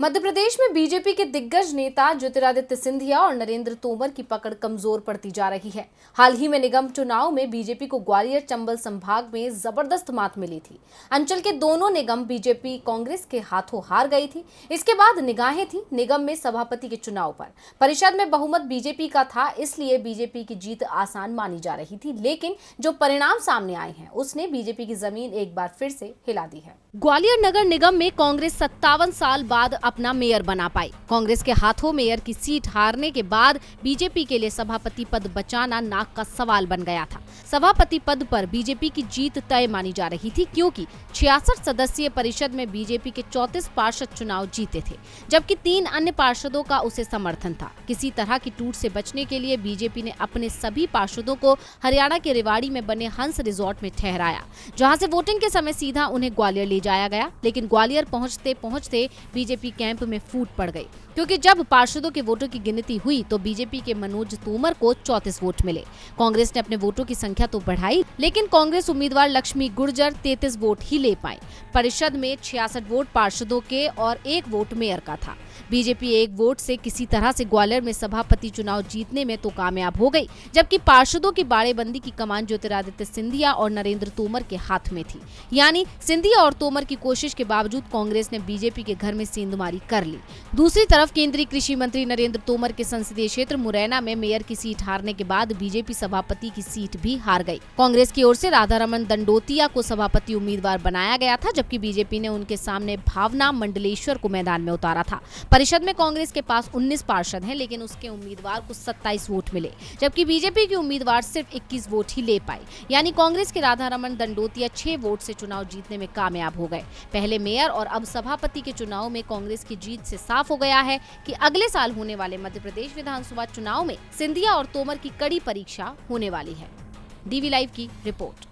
मध्य प्रदेश में बीजेपी के दिग्गज नेता ज्योतिरादित्य सिंधिया और नरेंद्र तोमर की पकड़ कमजोर पड़ती जा रही है। हाल ही में निगम चुनाव में बीजेपी को ग्वालियर चंबल संभाग में जबरदस्त मात मिली थी। अंचल के दोनों निगम बीजेपी कांग्रेस के हाथों हार गई थी। इसके बाद निगाहें थी निगम में सभापति के चुनाव पर। परिषद में बहुमत बीजेपी का था, इसलिए बीजेपी की जीत आसान मानी जा रही थी, लेकिन जो परिणाम सामने आए हैं उसने बीजेपी की जमीन एक बार फिर से हिला दी है। ग्वालियर नगर निगम में कांग्रेस 57 साल बाद अपना मेयर बना पाई। कांग्रेस के हाथों मेयर की सीट हारने के बाद बीजेपी के लिए सभापति पद बचाना नाक का सवाल बन गया था। सभापति पद पर बीजेपी की जीत तय मानी जा रही थी, क्योंकि 66 सदस्यीय परिषद में बीजेपी के 34 पार्षद चुनाव जीते थे, जबकि 3 अन्य पार्षदों का उसे समर्थन था। किसी तरह की टूट से बचने के लिए बीजेपी ने अपने सभी पार्षदों को हरियाणा के रेवाड़ी में बने हंस रिजॉर्ट में ठहराया, जहां से वोटिंग के समय सीधा उन्हें ग्वालियर ले जाया गया। लेकिन ग्वालियर पहुंचते पहुंचते बीजेपी कैंप में फूट पड़ गई, क्योंकि जब पार्षदों के वोटों की गिनती हुई तो बीजेपी के मनोज तोमर को 34 वोट मिले। कांग्रेस ने अपने वोटों की संख्या तो बढ़ाई, लेकिन कांग्रेस उम्मीदवार लक्ष्मी गुर्जर 33 वोट ही ले पाई। परिषद में 66 वोट पार्षदों के और 1 वोट मेयर का था। बीजेपी 1 वोट से किसी तरह से ग्वालियर में सभापति चुनाव जीतने में तो कामयाब हो गई, जबकि पार्षदों की बाड़ेबंदी की कमान ज्योतिरादित्य सिंधिया और नरेंद्र तोमर के हाथ में थी। यानी सिंधिया और तोमर की कोशिश के बावजूद कांग्रेस ने बीजेपी के घर में सेंधमारी कर ली। दूसरी तरफ केंद्रीय कृषि मंत्री नरेंद्र तोमर के संसदीय क्षेत्र मुरैना में मेयर की सीट हारने के बाद बीजेपी सभापति की सीट भी हार गई। कांग्रेस की ओर से राधारमण दंडोतिया को सभापति उम्मीदवार बनाया गया था, जबकि बीजेपी ने उनके सामने भावना मंडलेश्वर को मैदान में उतारा था। परिषद में कांग्रेस के पास 19 पार्षद हैं, लेकिन उसके उम्मीदवार को 27 वोट मिले, जबकि बीजेपी की उम्मीदवार सिर्फ 21 वोट ही ले पाई। यानी कांग्रेस के राधारमण दंडोतिया 6 वोट से चुनाव जीतने में कामयाब हो गए। पहले मेयर और अब सभापति के चुनाव में कांग्रेस की जीत से साफ हो गया है कि अगले साल होने वाले मध्य प्रदेश विधानसभा चुनाव में सिंधिया और तोमर की कड़ी परीक्षा होने वाली है। डीवी लाइव की रिपोर्ट।